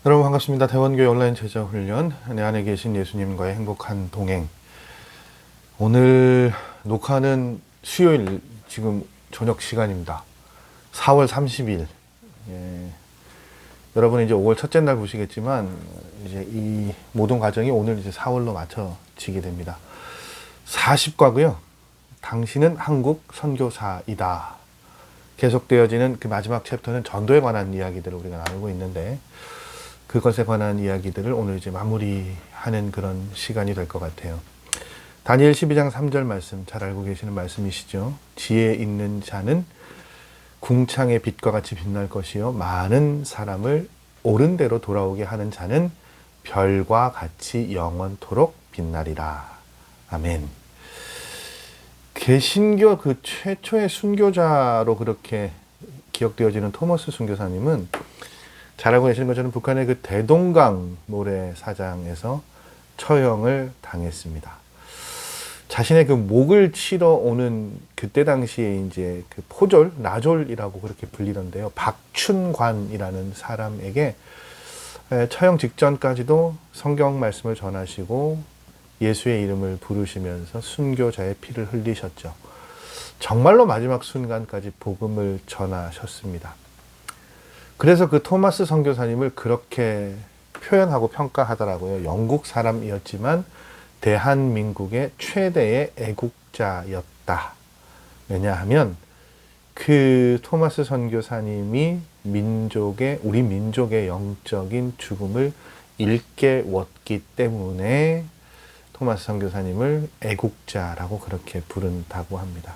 여러분 반갑습니다. 대원교회 온라인 제자훈련, 내 안에 계신 예수님과의 행복한 동행. 오늘 녹화는 수요일 지금 저녁 시간입니다. 4월 30일. 예, 여러분은 이제 5월 첫째 날 보시겠지만 이제 이 모든 과정이 오늘 이제 4월로 맞춰지게 됩니다. 40과고요. 당신은 한국 선교사이다. 계속되어지는 그 마지막 챕터는 전도에 관한 이야기들을 우리가 나누고 있는데, 그것에 관한 이야기들을 오늘 이제 마무리하는 그런 시간이 될 것 같아요. 다니엘 12장 3절 말씀, 잘 알고 계시는 말씀이시죠. 지혜 있는 자는 궁창의 빛과 같이 빛날 것이요, 많은 사람을 옳은 대로 돌아오게 하는 자는 별과 같이 영원토록 빛나리라. 아멘. 개신교 그 최초의 순교자로 그렇게 기억되어지는 토머스 순교사님은 잘 알고 계시는 것처럼 북한의 그 대동강 모래사장에서 처형을 당했습니다. 자신의 그 목을 치러 오는 그때 당시에 이제 그 포졸, 나졸이라고 그렇게 불리던데요. 박춘관이라는 사람에게 처형 직전까지도 성경 말씀을 전하시고 예수의 이름을 부르시면서 순교자의 피를 흘리셨죠. 정말로 마지막 순간까지 복음을 전하셨습니다. 그래서 그 토마스 선교사님을 그렇게 표현하고 평가하더라고요. 영국 사람이었지만 대한민국의 최대의 애국자였다. 왜냐하면 그 토마스 선교사님이 우리 민족의 영적인 죽음을 일깨웠기 때문에 토마스 선교사님을 애국자라고 그렇게 부른다고 합니다.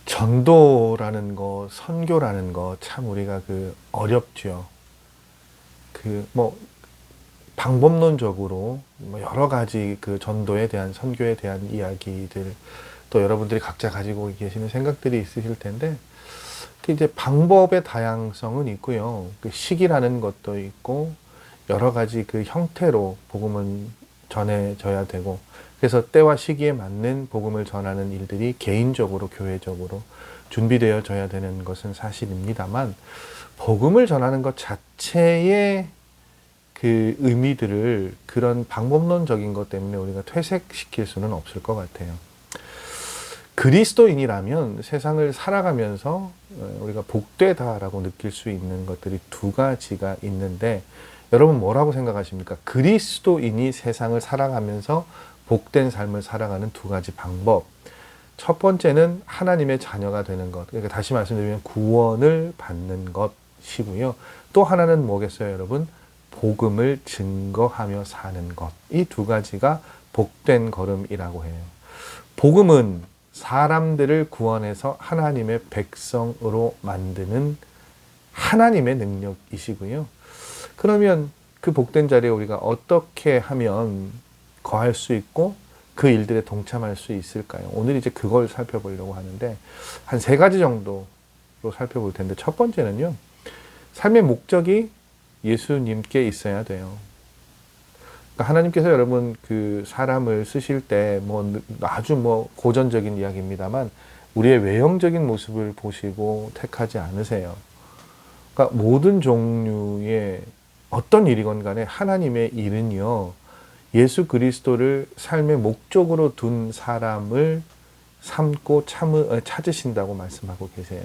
전도라는 거, 선교라는 거 참 우리가 어렵죠. 방법론적으로 여러 가지 그 전도에 대한, 선교에 대한 이야기들, 또 여러분들이 각자 가지고 계시는 생각들이 있으실 텐데, 이제 방법의 다양성은 있고요. 그 시기라는 것도 있고, 여러 가지 그 형태로 복음은 전해져야 되고, 그래서 때와 시기에 맞는 복음을 전하는 일들이 개인적으로, 교회적으로 준비되어져야 되는 것은 사실입니다만, 복음을 전하는 것 자체의 그 의미들을 그런 방법론적인 것 때문에 우리가 퇴색시킬 수는 없을 것 같아요. 그리스도인이라면 세상을 살아가면서 우리가 복되다라고 느낄 수 있는 것들이 두 가지가 있는데, 여러분 뭐라고 생각하십니까? 그리스도인이 세상을 살아가면서 복된 삶을 살아가는 두 가지 방법. 첫 번째는 하나님의 자녀가 되는 것. 그러니까 다시 말씀드리면 구원을 받는 것이고요. 또 하나는 뭐겠어요, 여러분? 복음을 증거하며 사는 것. 이 두 가지가 복된 걸음이라고 해요. 복음은 사람들을 구원해서 하나님의 백성으로 만드는 하나님의 능력이시고요. 그러면 그 복된 자리에 우리가 어떻게 하면 거할 수 있고 그 일들에 동참할 수 있을까요? 오늘 이제 그걸 살펴보려고 하는데, 한 세 가지 정도로 살펴볼 텐데, 첫 번째는요, 삶의 목적이 예수님께 있어야 돼요. 그러니까 하나님께서 여러분 그 사람을 쓰실 때 아주 고전적인 이야기입니다만 우리의 외형적인 모습을 보시고 택하지 않으세요. 그러니까 모든 종류의 어떤 일이건 간에 하나님의 일은요, 예수 그리스도를 삶의 목적으로 둔 사람을 삼고 찾으신다고 말씀하고 계세요.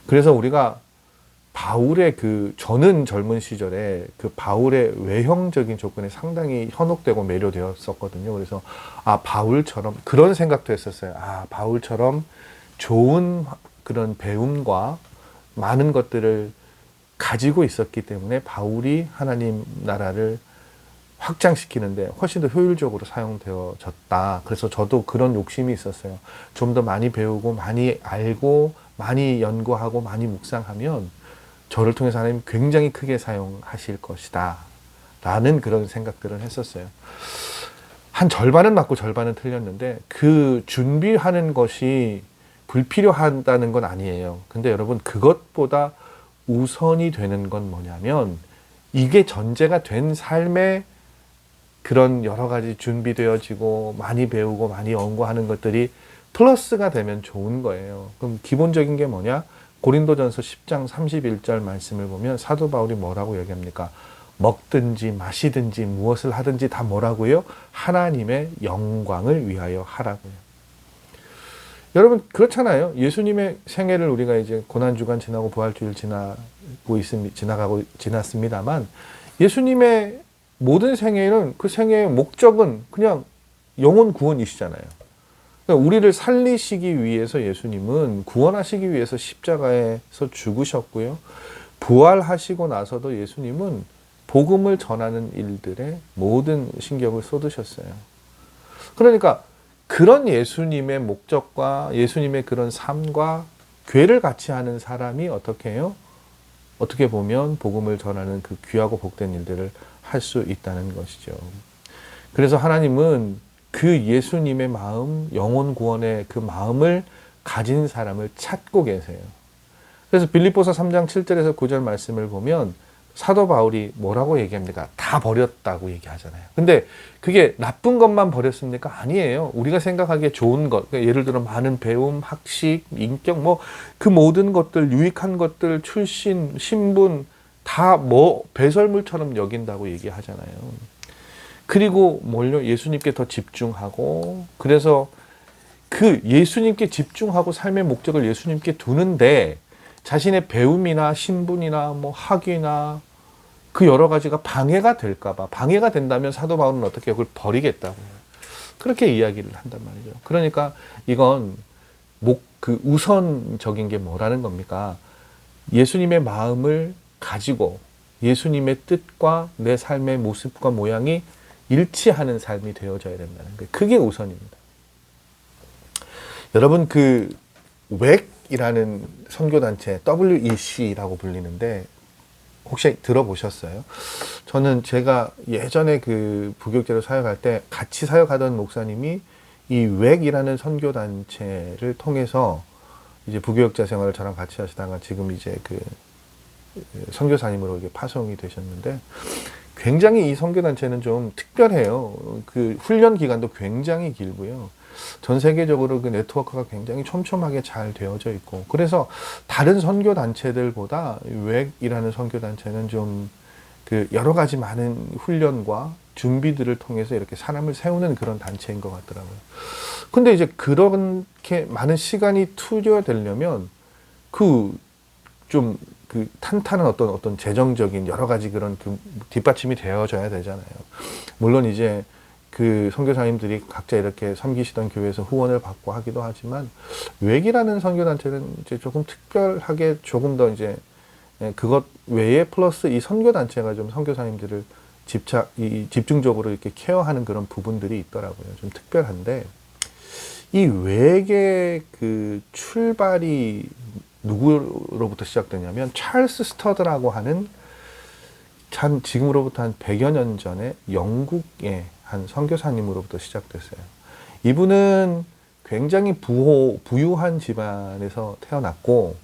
그래서 우리가 바울의 저는 젊은 시절에 그 바울의 외형적인 조건에 상당히 현혹되고 매료되었었거든요. 그래서 바울처럼, 그런 생각도 했었어요. 바울처럼 좋은 그런 배움과 많은 것들을 가지고 있었기 때문에 바울이 하나님 나라를 확장시키는데 훨씬 더 효율적으로 사용되어졌다. 그래서 저도 그런 욕심이 있었어요. 좀 더 많이 배우고 많이 알고 많이 연구하고 많이 묵상하면 저를 통해서 하나님 굉장히 크게 사용하실 것이다 라는 그런 생각들을 했었어요. 한 절반은 맞고 절반은 틀렸는데, 그 준비하는 것이 불필요하다는 건 아니에요. 근데 여러분, 그것보다 우선이 되는 건 뭐냐면, 이게 전제가 된 삶에 그런 여러 가지 준비되어지고 많이 배우고 많이 연구하는 것들이 플러스가 되면 좋은 거예요. 그럼 기본적인 게 뭐냐? 고린도전서 10장 31절 말씀을 보면 사도 바울이 뭐라고 얘기합니까? 먹든지 마시든지 무엇을 하든지 다 뭐라고요? 하나님의 영광을 위하여 하라고요. 여러분 그렇잖아요. 예수님의 생애를 우리가 이제 고난주간 지나고 부활주일 지났습니다만 예수님의 모든 생애는 그 생애의 목적은 그냥 영혼 구원이시잖아요. 그러니까 우리를 살리시기 위해서 예수님은 구원하시기 위해서 십자가에서 죽으셨고요. 부활하시고 나서도 예수님은 복음을 전하는 일들에 모든 신경을 쏟으셨어요. 그러니까 그런 예수님의 목적과 예수님의 그런 삶과 궤를 같이 하는 사람이 어떻게 해요? 어떻게 보면 복음을 전하는 그 귀하고 복된 일들을 할 수 있다는 것이죠. 그래서 하나님은 그 예수님의 마음, 영혼 구원의 그 마음을 가진 사람을 찾고 계세요. 그래서 빌립보서 3장 7절에서 9절 말씀을 보면 사도 바울이 뭐라고 얘기합니까? 다 버렸다고 얘기하잖아요. 근데 그게 나쁜 것만 버렸습니까? 아니에요. 우리가 생각하기에 좋은 것, 그러니까 예를 들어 많은 배움, 학식, 인격, 뭐 그 모든 것들, 유익한 것들, 출신, 신분 다 뭐 배설물처럼 여긴다고 얘기하잖아요. 그리고 뭘요? 예수님께 더 집중하고, 그래서 그 예수님께 집중하고 삶의 목적을 예수님께 두는데 자신의 배움이나 신분이나 뭐 학위나 그 여러 가지가 방해가 될까봐, 방해가 된다면 사도 바울은 어떻게 그걸 버리겠다고요. 그렇게 이야기를 한단 말이죠. 그러니까 이건 그 우선적인 게 뭐라는 겁니까? 예수님의 마음을 가지고 예수님의 뜻과 내 삶의 모습과 모양이 일치하는 삶이 되어져야 된다는 거예요. 그게 우선입니다. 여러분 그 WEC이라는 선교단체, WEC라고 불리는데 혹시 들어보셨어요? 저는 제가 예전에 그 부교육제로 사역할 때 같이 사역하던 목사님이 이 WEC이라는 선교단체를 통해서 이제 부교육자 생활을 저랑 같이 하시다가 지금 이제 그 선교사님으로 이게 파송이 되셨는데 굉장히 이 선교단체는 좀 특별해요. 그 훈련 기간도 굉장히 길고요. 전 세계적으로 그 네트워크가 굉장히 촘촘하게 잘 되어져 있고, 그래서 다른 선교 단체들보다 웩이라는 선교 단체는 좀 그 여러 가지 많은 훈련과 준비들을 통해서 이렇게 사람을 세우는 그런 단체인 것 같더라고요. 근데 이제 그렇게 많은 시간이 투여되려면 그 탄탄한 어떤 재정적인 여러 가지 그런 그 뒷받침이 되어져야 되잖아요. 물론 이제 그 선교사님들이 각자 이렇게 섬기시던 교회에서 후원을 받고 하기도 하지만 웩이라는 선교단체는 이제 조금 특별하게 조금 더 이제 그것 외에 플러스 이 선교단체가 좀 선교사님들을 집중적으로 이렇게 케어하는 그런 부분들이 있더라고요. 좀 특별한데 이 웩의 그 출발이 누구로부터 시작되냐면 찰스 스터드라고 하는 지금으로부터 한 100여 년 전에 영국의 한 선교사님으로부터 시작됐어요. 이분은 굉장히 부유한 집안에서 태어났고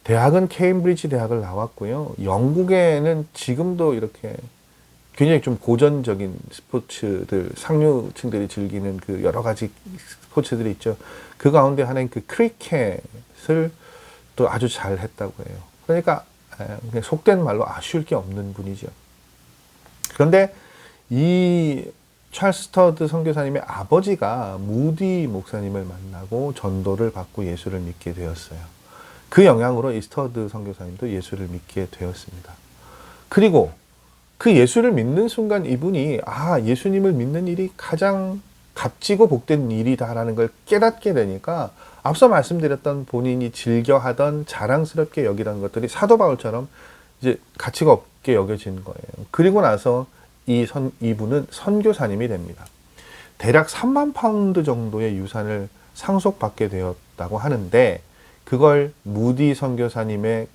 대학은 케임브리지 대학을 나왔고요. 영국에는 지금도 이렇게 굉장히 좀 고전적인 스포츠들, 상류층들이 즐기는 그 여러 가지 스포츠들이 있죠. 그 가운데 하나인 그 크리켓을 또 아주 잘 했다고 해요. 그러니까 그냥 속된 말로 아쉬울 게 없는 분이죠. 그런데 이 찰스 스터드 선교사님의 아버지가 무디 목사님을 만나고 전도를 받고 예수를 믿게 되었어요. 그 영향으로 이 스터드 선교사님도 예수를 믿게 되었습니다. 그리고 그 예수를 믿는 순간 이분이 예수님을 믿는 일이 가장 값지고 복된 일이다라는 걸 깨닫게 되니까 앞서 말씀드렸던 본인이 즐겨하던 자랑스럽게 여기던 것들이 사도 바울처럼 이제 가치가 없게 여겨진 거예요. 그리고 나서 이분은 선교사님이 됩니다. 대략 3만 파운드 정도의 유산을 상속받게 되었다고 하는데 그걸 무디 선교사님의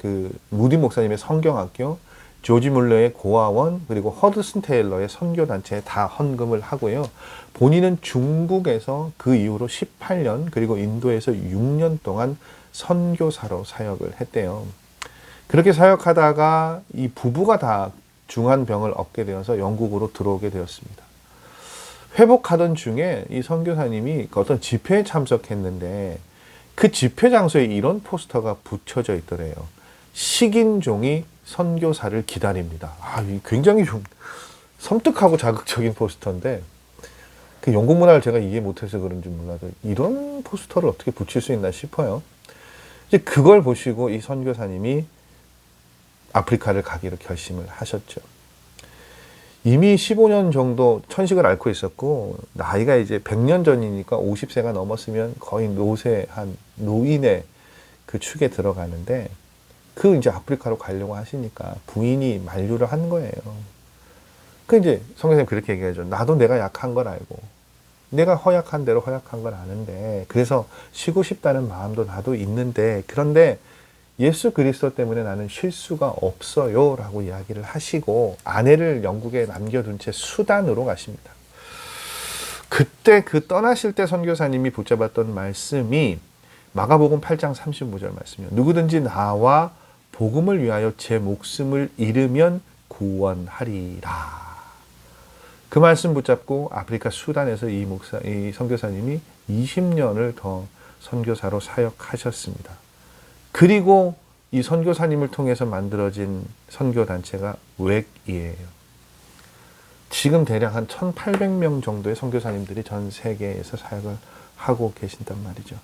무디 목사님의 성경학교, 조지 물러의 고아원, 그리고 허드슨 테일러의 선교단체에 다 헌금을 하고요. 본인은 중국에서 그 이후로 18년, 그리고 인도에서 6년 동안 선교사로 사역을 했대요. 그렇게 사역하다가 이 부부가 다 중한 병을 얻게 되어서 영국으로 들어오게 되었습니다. 회복하던 중에 이 선교사님이 어떤 집회에 참석했는데 그 집회 장소에 이런 포스터가 붙여져 있더래요. 식인종이 선교사를 기다립니다. 굉장히 좀 섬뜩하고 자극적인 포스터인데, 그 영국 문화를 제가 이해 못해서 그런지 몰라도 이런 포스터를 어떻게 붙일 수 있나 싶어요. 이제 그걸 보시고 이 선교사님이 아프리카를 가기로 결심을 하셨죠. 이미 15년 정도 천식을 앓고 있었고, 나이가 이제 100년 전이니까 50세가 넘었으면 거의 노쇠한 노인의 그 축에 들어가는데, 그 이제 아프리카로 가려고 하시니까 부인이 만류를 한 거예요. 그 이제 선교사님 그렇게 얘기하죠. 나도 내가 약한 걸 알고, 내가 허약한 대로 허약한 걸 아는데, 그래서 쉬고 싶다는 마음도 나도 있는데, 그런데 예수 그리스도 때문에 나는 쉴 수가 없어요 라고 이야기를 하시고 아내를 영국에 남겨둔 채 수단으로 가십니다. 그때 그 떠나실 때 선교사님이 붙잡았던 말씀이 마가복음 8장 35절 말씀이에요. 누구든지 나와 복음을 위하여 제 목숨을 잃으면 구원하리라. 그 말씀 붙잡고 아프리카 수단에서 이 선교사님이 20년을 더 선교사로 사역하셨습니다. 그리고 이 선교사님을 통해서 만들어진 선교단체가 웩이에요. 지금 대략 한 1800명 정도의 선교사님들이 전 세계에서 사역을 하고 계신단 말이죠.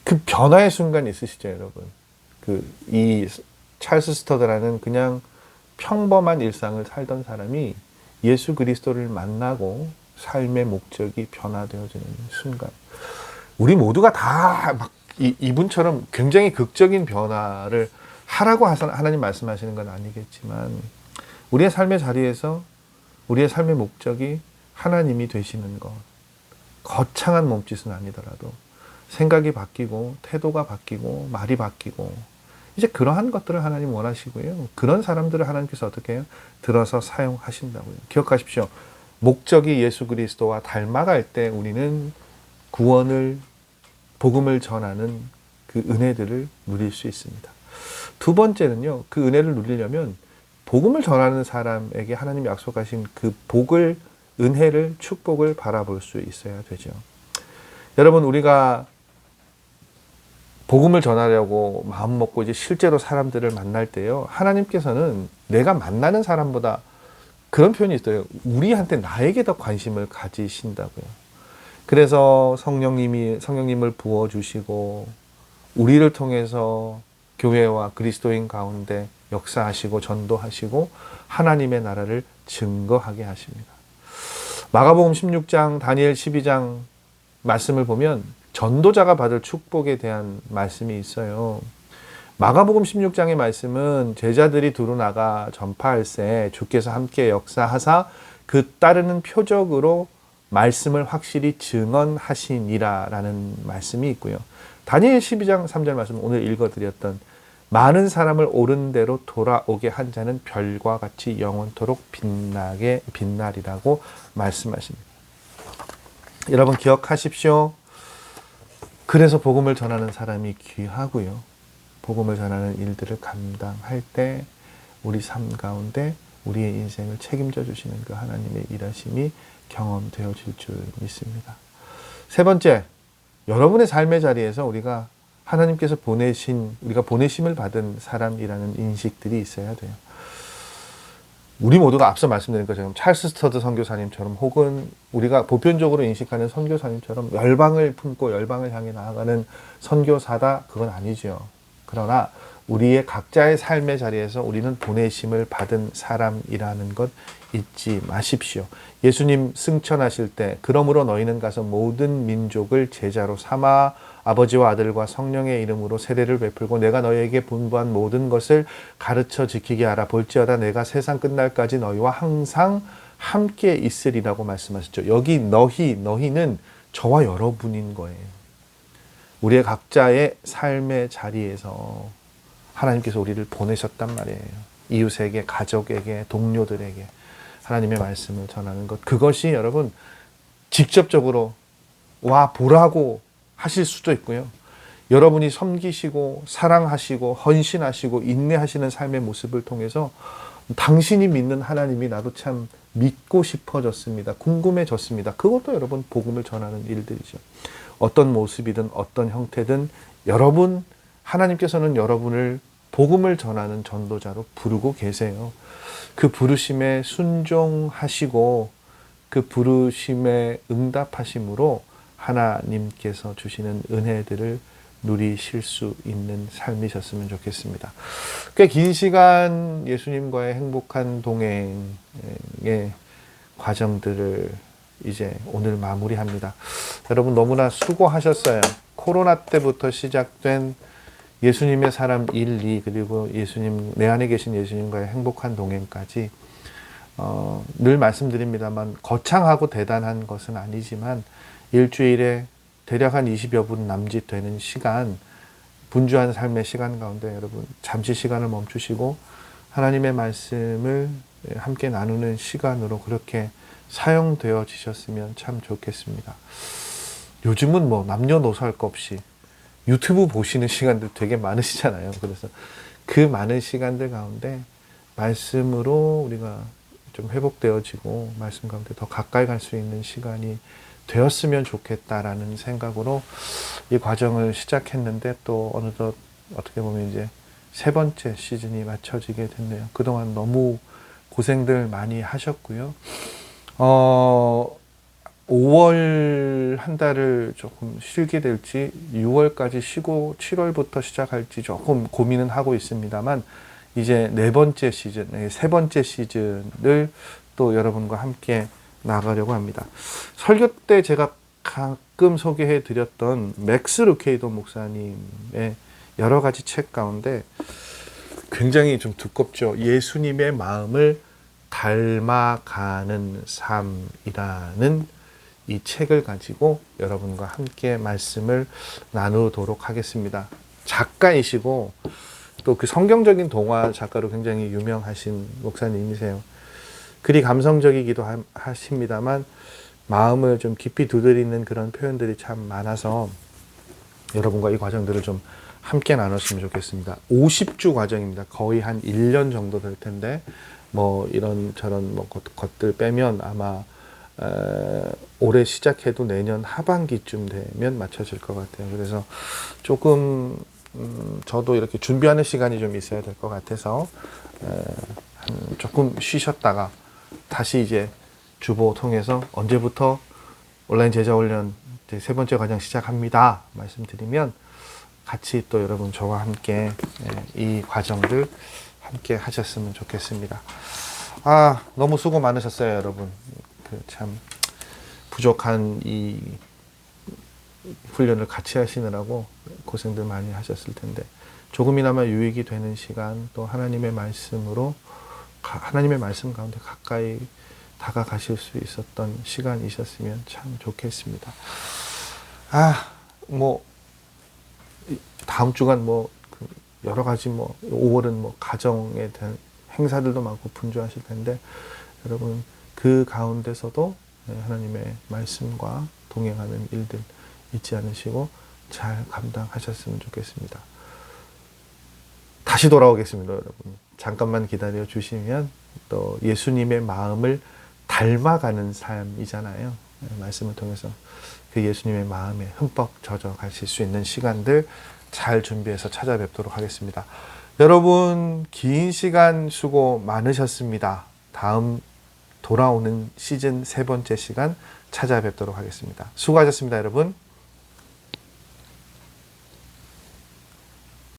그 변화의 순간 있으시죠, 여러분? 이 찰스 스터드라는 그냥 평범한 일상을 살던 사람이 예수 그리스도를 만나고 삶의 목적이 변화되어지는 순간. 우리 모두가 다 막 이분처럼 굉장히 극적인 변화를 하라고 하나님 말씀하시는 건 아니겠지만, 우리의 삶의 자리에서 우리의 삶의 목적이 하나님이 되시는 것, 거창한 몸짓은 아니더라도 생각이 바뀌고 태도가 바뀌고 말이 바뀌고, 이제 그러한 것들을 하나님 원하시고요. 그런 사람들을 하나님께서 어떻게 해요? 들어서 사용하신다고요. 기억하십시오. 목적이 예수 그리스도와 닮아갈 때 우리는 구원을, 복음을 전하는 그 은혜들을 누릴 수 있습니다. 두 번째는요, 그 은혜를 누리려면 복음을 전하는 사람에게 하나님이 약속하신 그 복을, 은혜를, 축복을 바라볼 수 있어야 되죠. 여러분, 우리가 복음을 전하려고 마음 먹고 이제 실제로 사람들을 만날 때요, 하나님께서는 내가 만나는 사람보다, 그런 표현이 있어요. 우리한테 나에게 더 관심을 가지신다고요. 그래서 성령님을 부어주시고 우리를 통해서 교회와 그리스도인 가운데 역사하시고 전도하시고 하나님의 나라를 증거하게 하십니다. 마가복음 16장, 다니엘 12장 말씀을 보면 전도자가 받을 축복에 대한 말씀이 있어요. 마가복음 16장의 말씀은 제자들이 두루 나가 전파할세 주께서 함께 역사하사 그 따르는 표적으로 말씀을 확실히 증언하시니라 라는 말씀이 있고요. 다니엘 12장 3절 말씀 오늘 읽어드렸던 많은 사람을 옳은 대로 돌아오게 한 자는 별과 같이 영원토록 빛나리라고 말씀하십니다. 여러분 기억하십시오. 그래서 복음을 전하는 사람이 귀하고요. 복음을 전하는 일들을 감당할 때 우리 삶 가운데 우리의 인생을 책임져 주시는 그 하나님의 일하심이 경험되어질 줄 믿습니다. 세 번째, 여러분의 삶의 자리에서 우리가 하나님께서 우리가 보내심을 받은 사람이라는 인식들이 있어야 돼요. 우리 모두가 앞서 말씀드린 것처럼 찰스 스터드 선교사님처럼 혹은 우리가 보편적으로 인식하는 선교사님처럼 열방을 품고 열방을 향해 나아가는 선교사다, 그건 아니죠. 그러나 우리의 각자의 삶의 자리에서 우리는 보내심을 받은 사람이라는 것 잊지 마십시오. 예수님 승천하실 때 그러므로 너희는 가서 모든 민족을 제자로 삼아 아버지와 아들과 성령의 이름으로 세례를 베풀고 내가 너희에게 분부한 모든 것을 가르쳐 지키게 하라. 볼지어다 내가 세상 끝날까지 너희와 항상 함께 있으리라고 말씀하셨죠. 여기 너희는 저와 여러분인 거예요. 우리의 각자의 삶의 자리에서 하나님께서 우리를 보내셨단 말이에요. 이웃에게, 가족에게, 동료들에게 하나님의 말씀을 전하는 것. 그것이 여러분 직접적으로 와 보라고 하실 수도 있고요. 여러분이 섬기시고 사랑하시고 헌신하시고 인내하시는 삶의 모습을 통해서 당신이 믿는 하나님이 나도 참 믿고 싶어졌습니다. 궁금해졌습니다. 그것도 여러분 복음을 전하는 일들이죠. 어떤 모습이든 어떤 형태든 여러분, 하나님께서는 여러분을 복음을 전하는 전도자로 부르고 계세요. 그 부르심에 순종하시고 그 부르심에 응답하심으로 하나님께서 주시는 은혜들을 누리실 수 있는 삶이셨으면 좋겠습니다. 꽤 긴 시간 예수님과의 행복한 동행의 과정들을 이제 오늘 마무리합니다. 여러분 너무나 수고하셨어요. 코로나 때부터 시작된 예수님의 사람 1, 2 그리고 예수님, 내 안에 계신 예수님과의 행복한 동행까지 늘 말씀드립니다만 거창하고 대단한 것은 아니지만 일주일에 대략 한 20여 분 남짓 되는 시간, 분주한 삶의 시간 가운데 여러분 잠시 시간을 멈추시고 하나님의 말씀을 함께 나누는 시간으로 그렇게 사용되어지셨으면 참 좋겠습니다. 요즘은 뭐 남녀노소 할 것 없이 유튜브 보시는 시간들 되게 많으시잖아요. 그래서 그 많은 시간들 가운데 말씀으로 우리가 좀 회복되어지고 말씀 가운데 더 가까이 갈 수 있는 시간이 되었으면 좋겠다라는 생각으로 이 과정을 시작했는데 또 어느덧 어떻게 보면 이제 세 번째 시즌이 맞춰지게 됐네요. 그동안 너무 고생들 많이 하셨고요. 5월 한 달을 조금 쉬게 될지 6월까지 쉬고 7월부터 시작할지 조금 고민은 하고 있습니다만 이제 네 번째 시즌, 세 번째 시즌을 또 여러분과 함께 나가려고 합니다. 설교 때 제가 가끔 소개해 드렸던 맥스 루케이도 목사님의 여러 가지 책 가운데 굉장히 좀 두껍죠. 예수님의 마음을 닮아가는 삶이라는 이 책을 가지고 여러분과 함께 말씀을 나누도록 하겠습니다. 작가이시고 또 그 성경적인 동화 작가로 굉장히 유명하신 목사님이세요. 글이 감성적이기도 하십니다만 마음을 좀 깊이 두드리는 그런 표현들이 참 많아서 여러분과 이 과정들을 좀 함께 나눴으면 좋겠습니다. 50주 과정입니다. 거의 한 1년 정도 될 텐데 뭐 이런저런 뭐 것들 빼면 아마 올해 시작해도 내년 하반기쯤 되면 맞춰질 것 같아요. 그래서 조금 저도 이렇게 준비하는 시간이 좀 있어야 될 것 같아서 조금 쉬셨다가 다시 이제 주보 통해서 언제부터 온라인 제자 훈련 세 번째 과정 시작합니다 말씀드리면 같이 또 여러분 저와 함께 이 과정들 함께 하셨으면 좋겠습니다. 너무 수고 많으셨어요, 여러분. 참 부족한 이 훈련을 같이 하시느라고 고생들 많이 하셨을 텐데 조금이나마 유익이 되는 시간 또 하나님의 말씀으로 하나님의 말씀 가운데 가까이 다가가실 수 있었던 시간이셨으면 참 좋겠습니다. 뭐 다음 주간 뭐 여러 가지 뭐 5월은 뭐 가정에 대한 행사들도 많고 분주하실 텐데 여러분 그 가운데서도 하나님의 말씀과 동행하는 일들 잊지 않으시고 잘 감당하셨으면 좋겠습니다. 다시 돌아오겠습니다, 여러분. 잠깐만 기다려 주시면 또 예수님의 마음을 닮아가는 삶이잖아요. 말씀을 통해서 그 예수님의 마음에 흠뻑 젖어 가실 수 있는 시간들 잘 준비해서 찾아뵙도록 하겠습니다. 여러분 긴 시간 수고 많으셨습니다. 다음 돌아오는 시즌 세 번째 시간 찾아뵙도록 하겠습니다. 수고하셨습니다, 여러분.